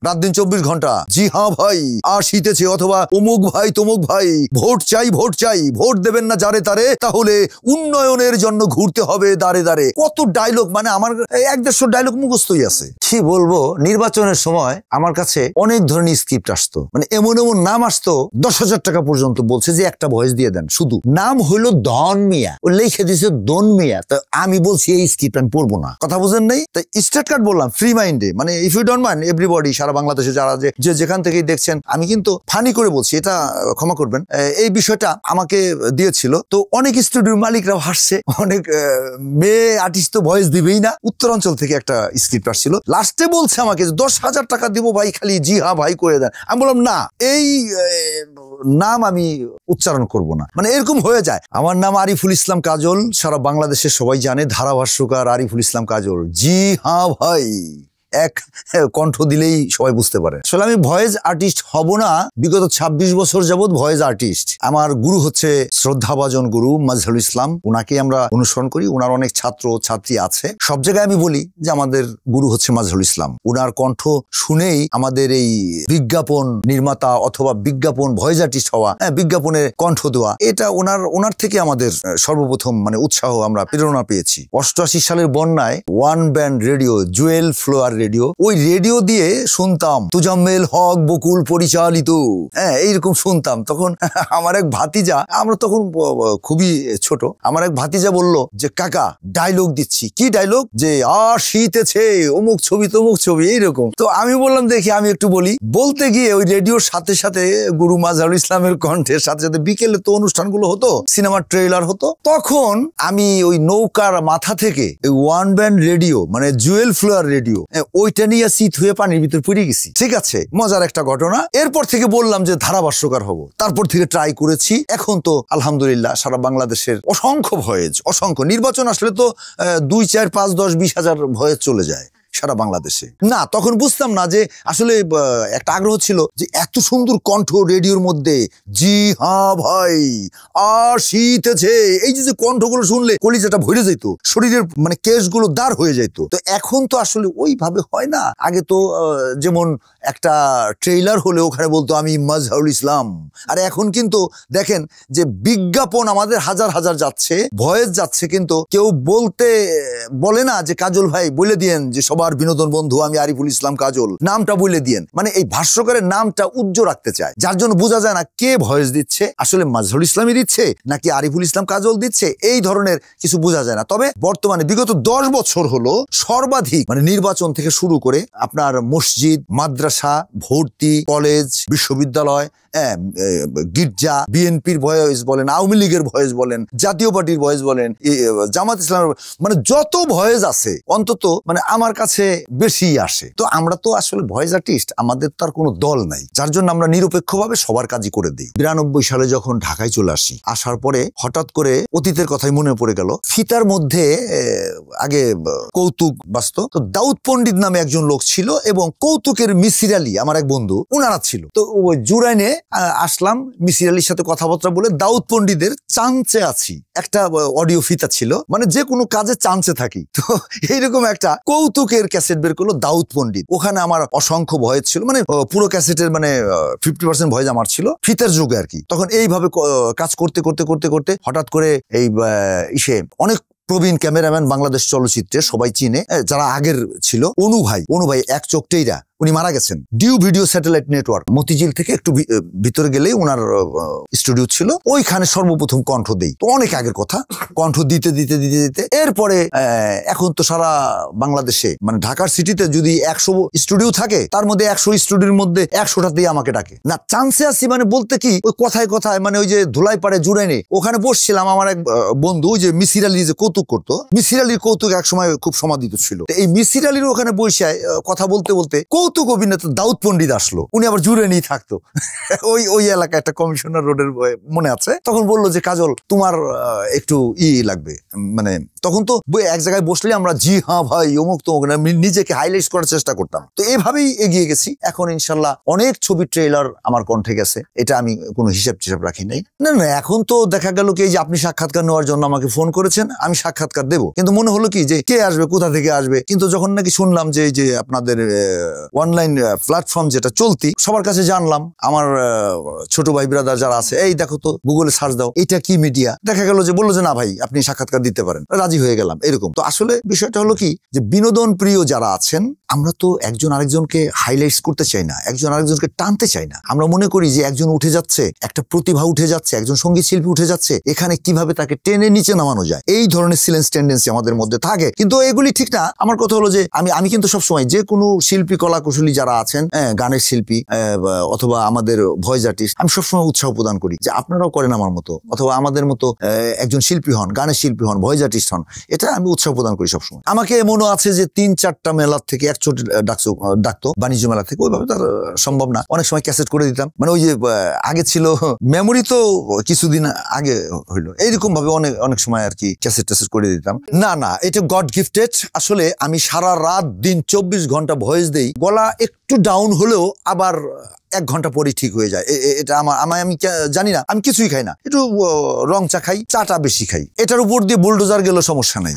রাত দিন 24 ঘন্টা। জি হ্যাঁ ভাই, আসিতেছে, অথবা অমুক ভাই তমুক ভাই, ভোট চাই ভোট চাই, ভোট দেবেন না যারে তারে, তাহলে উন্নয়নের জন্য ঘুরতে হবে দাঁড়ে দাঁড়ে। কত ডায়লগ, মানে আমার 1-150 ডায়লগ মুখস্থই আছে। কি বলবো, নির্বাচনের সময় আমার কাছে অনেক ধরনের স্ক্রিপ্ট আসতো, মানে এমন এমন নাম আসতো 10,000 টাকা পর্যন্ত বলছে যে একটা ভয়েস দিয়ে দেন। শুধু নাম হইলো ডন মিয়া, ও লিখে দিয়েছে ডন মিয়া। তো আমি বলছি এই স্ক্রিপ্ট আমি পড়বো না, কথা বুঝেন নাই। তাই স্ট্রেট কাট বললাম, ফ্রি মাইন্ডে, মানে if you don't mind everybody, সারা বাংলাদেশে যারা যে যেখান থেকেই দেখছেন, আমি কিন্তু ফানি করে বলছি, এটা ক্ষমা করবেন। এই বিষয়টা আমাকে দিয়েছিল, তো অনেক স্টুডিওর মালিকরাও হাসছে, অনেক মেয়ে আর্টিস্ট তো ভয়েস দিবেই না। উত্তরাঞ্চল থেকে একটা স্ক্রিপ্ট আসছিল, লাস্টে বলছে আমাকে 10,000 টাকা দিব ভাই, খালি জি হ্যাঁ ভাই করে দেন। আমি বললাম না, এই নাম আমি উচ্চারণ করব না, মানে এরকম হয়ে যায়। আমার নাম আরিফুল ইসলাম কাজল, সারা বাংলাদেশের সবাই জানে, ধারাভাষ্যকার আরিফুল ইসলাম কাজল। জি হ্যাঁ ভাই এক কণ্ঠ দিলেই সবাই বুঝতে পারে। আসলে আমি ভয়েস আর্টিস্ট হব না, বিগত 26 বছর যাবৎ ভয়েস আর্টিস্ট। আমার গুরু হচ্ছে শ্রদ্ধাভাজন গুরু মাজহারুল ইসলাম, উনাকে আমরা অনুসরণ করি। উনার অনেক ছাত্র ছাত্রী আছে, সব জায়গায় আমি বলি যে আমাদের গুরু হচ্ছে মাজহারুল ইসলাম। উনার কণ্ঠ শুনেই আমাদের এই বিজ্ঞাপন নির্মাতা অথবা বিজ্ঞাপন ভয়েস আর্টিস্ট হওয়া, বিজ্ঞাপনে কণ্ঠ দেওয়া, এটা ওনার থেকে আমাদের সর্বপ্রথম মানে উৎসাহ, আমরা প্রেরণা পেয়েছি। 88 সালের বন্যায় one band radio, Jewel flower radio, ওই রেডিও দিয়ে শুনতাম তুজাম্মেল হক বকুল পরিচালিত, এইরকম শুনতাম। তখন আমার এক ভাতিজা, আমরা তখন খুবই ছোট, আমার এক ভাতিজা বলল যে কাকা ডায়লগ দিচ্ছি। কি ডায়লগ? যে আসিতেছে অমুক ছবি তমুক ছবি, এইরকম। তো আমি বললাম দেখি আমি একটু বলি। বলতে গিয়ে ওই রেডিওর সাথে সাথে গুরু মাজহারুল ইসলামের কণ্ঠের সাথে সাথে বিকেলে তো অনুষ্ঠানগুলো হতো, সিনেমার ট্রেলার হতো, তখন আমি ওই নৌকার মাথা থেকে ওয়ান ব্যান্ড রেডিও মানে জুয়েল ফ্লোয়ার রেডিও, ওইটা নিয়ে শীত হয়ে পানির ভিতর পড়ে গেছি। ঠিক আছে, মজার একটা ঘটনা। এরপর থেকে বললাম যে ধারাভাষ্যকার হব, তারপর থেকে ট্রাই করেছি। এখন তো আলহামদুলিল্লাহ সারা বাংলাদেশের অসংখ্য ভয়েস, অসংখ্য। নির্বাচন আসলে তো 2, 4, 5, 10, 20 হাজার ভয়েস চলে যায় সারা বাংলাদেশে। না, তখন বুঝতাম না যে আসলে একটা আগ্রহ ছিল যে এত সুন্দর কণ্ঠ রেডিওর মধ্যে, জি হ্যাঁ ভাই আসিতেছে, এই যে কণ্ঠগুলো শুনলে কলিজাটা ভরে যেত, শরীরের মানে কেশগুলো দাঁড় হয়ে যেত। তো এখন তো আসলে ওইভাবে হয় না। আগে তো যেমন একটা ট্রেইলার হলে ওখানে বলতো আমি মাজহারুল ইসলাম, আর এখন কিন্তু দেখেন যে বিজ্ঞাপন আমাদের হাজার হাজার যাচ্ছে, ভয়েস যাচ্ছে, কিন্তু কেউ বলে না যে কাজল ভাই বলে দিয়েন যে সবার বিনোদন বন্ধু আমি আরিফুল ইসলাম কাজল, নামটা বলে দিয়েন। মানে এই ভাষ্যকারের নামটা উজ্জ্বল রাখতে চায়, যার জন্য বোঝা যায় না কে ভয়েস দিচ্ছে, আসলে মাজহারুল ইসলামই দিচ্ছে নাকি আরিফুল ইসলাম কাজল দিচ্ছে, এই ধরনের কিছু বোঝা যায় না। তবে বর্তমানে বিগত 10 বছর হলো সর্বাধিক মানে নির্বাচন থেকে শুরু করে আপনার মসজিদ, মাদ্রাসা, ভর্তি, কলেজ, বিশ্ববিদ্যালয়, গির্জা, বিএনপির ভয়েস বলেন, আওয়ামী লীগের ভয়েস বলেন, জাতীয় পার্টির ভয়েস বলেন, জামাত ইসলামের, মানে যত ভয়েস আছে অন্তত মানে আমার কাছে বেশি আসে। তো আমরা তো আসলে ভয়েস আর্টিস্ট, আমাদের তো আর কোনো দল নাই, যার জন্য আমরা নিরপেক্ষভাবে সবার কাজই করে দিই। 92 সালে যখন ঢাকায় চলে আসি, আসার পরে হঠাৎ করে অতীতের কথাই মনে পড়ে গেল। ফিতার মধ্যে আগে কৌতুক বাস্ত, তো দাউদ পণ্ডিত নামে একজন লোক ছিল এবং কৌতুকের মিসির আলী আমার এক বন্ধু, উনারা ছিল। তো ওই জুরাইনে আসলাম, মিসির আলীর সাথে কথাবার্তা বলে দাউদ পণ্ডিতের চান্সে আছি একটা অডিও ফিতা ছিল, মানে যে কোনো কাজে চান্সে থাকি। তো এইরকম একটা কৌতুকের ক্যাসেট বের করলো দাউদ পণ্ডিত, ওখানে আমার অসংখ্য ভয়েস ছিল, মানে পুরো ক্যাসেটের মানে 50% ভয়েস আমার ছিল ফিতার যুগে আর কি। তখন এইভাবে কাজ করতে করতে করতে করতে হঠাৎ করে এই অনেক প্রবীণ ক্যামেরাম্যান বাংলাদেশ চলচ্চিত্রে সবাই চিনে, যারা আগের ছিল, অনু ভাই এক চোখটেইরা, উনি মারা গেছেন। ডিউ ভিডিও স্যাটেলাইট নেটওয়ার্ক মতিঝিল থেকে একটু ভিতরে গেলেই ওনার স্টুডিও ছিল, ওইখানে সর্বপ্রথম কণ্ঠ দেই। তো অনেক আগের কথা, কণ্ঠ দিতে দিতে দিতে দিতে এরপরে এখন তো সারা বাংলাদেশে মানে ঢাকার সিটিতে যদি 100 স্টুডিও থাকে, তার মধ্যে 100 স্টুডিওর মধ্যে 100টাতেই আমাকে ডাকে। না, চান্সে আসি মানে বলতে কি, ওই কথায় কথায় মানে ওই যে ধুলাই পাড়ে জুড়াইনে ওখানে বসছিলাম, আমার এক বন্ধু ওই যে মিসির আলী যে কৌতুক করতো, মিসির আলীর কৌতুক একসময় খুব সমাদিত ছিল। এই মিসির আলীর ওখানে বসে কথা বলতে বলতে কৌতুক অভিনেতা দাউদ পণ্ডিত আসলো, উনি আবার জুড়ে নিয়ে থাকতো ওই এলাকায় একটা কমিশনার রোডের মনে আছে। তখন বললো যে কাজল তোমার একটু লাগবে, মানে তখন তো এক জায়গায় বসলে আমরা জি হ্যাঁ ভাই অমুক তমুক নিজেকে হাইলাইট করার চেষ্টা করতাম। তো এভাবেই এগিয়ে গেছি। এখন ইনশাল্লাহ অনেক ছবির ট্রেলার আমার কণ্ঠে গেছে, এটা আমি কোনো হিসাব রাখি নাই। না, এখন তো দেখা গেল কি যে আপনি সাক্ষাৎকার নেওয়ার জন্য আমাকে ফোন করেছেন, আমি সাক্ষাৎকার দেবো, কিন্তু মনে হলো কি যে কে আসবে, কোথা থেকে আসবে। কিন্তু যখন নাকি শুনলাম যে আপনাদের অনলাইন প্ল্যাটফর্ম যেটা চলতি সবার কাছে জানলাম। আমার ছোট ভাই ব্রাদার যারা আছে, এই দেখো তো গুগলে সার্চ দাও এটা কি মিডিয়া, দেখা গেল যে বললো যে না ভাই আপনি সাক্ষাৎকার দিতে পারেন, রাজি হয়ে গেলাম। এরকম তো আসলে বিষয়টা হলো কি যে বিনোদন প্রিয় যারা আছেন, আমরা তো একজন আরেকজনকে হাইলাইটস করতে চাই না, একজন আরেকজনকে টানতে চাই না। আমরা মনে করি যে একজন উঠে যাচ্ছে, একটা প্রতিভা উঠে যাচ্ছে, একজন সঙ্গীত শিল্পী উঠে যাচ্ছে, এখানে কিভাবে তাকে টেনে নিচে নামানো যায়, এই ধরনের সিলেন্স টেন্ডেন্সি আমাদের মধ্যে থাকে। কিন্তু এগুলি ঠিক না। আমার কথা হলো যে আমি কিন্তু সবসময় যে কোনো শিল্পী কলা কুশলী যারা আছেন, গানের শিল্পী অথবা আমাদের ভয়েস আর্টিস্ট, আমি সবসময় উৎসাহ প্রদান করি যে আপনারাও করেন আমার মতো, অথবা আমাদের মতো একজন শিল্পী হন, গানের শিল্পী হন, ভয়েস আর্টিস্ট হন, এটা আমি উৎসাহ প্রদান করি সবসময়। আমাকে মনে আছে যে 3-4টা মেলার থেকে এক ছোট ডাকতো বাণিজ্য মেলা থেকে, ওইভাবে তার সম্ভব না। অনেক সময় ক্যাসেট করে দিতাম, মানে ওই যে আগে ছিল মেমোরি, তো কিছুদিন আগে হইলো, এইরকম ভাবে অনেক সময় আর কি ক্যাসেট করে দিতাম। না এটা গড গিফটেড। আসলে আমি সারা রাত দিন 24 ঘন্টা ভয়েস দেই, গলা একটু ডাউন হলেও আবার 1 ঘন্টা পরে ঠিক হয়ে যায়। এটা আমি জানি না, আমি কিছুই খাই না, একটু রং চা খাই, চাটা বেশি খাই, এটার উপর দিয়ে বুলডোজার গেল সমস্যা নাই।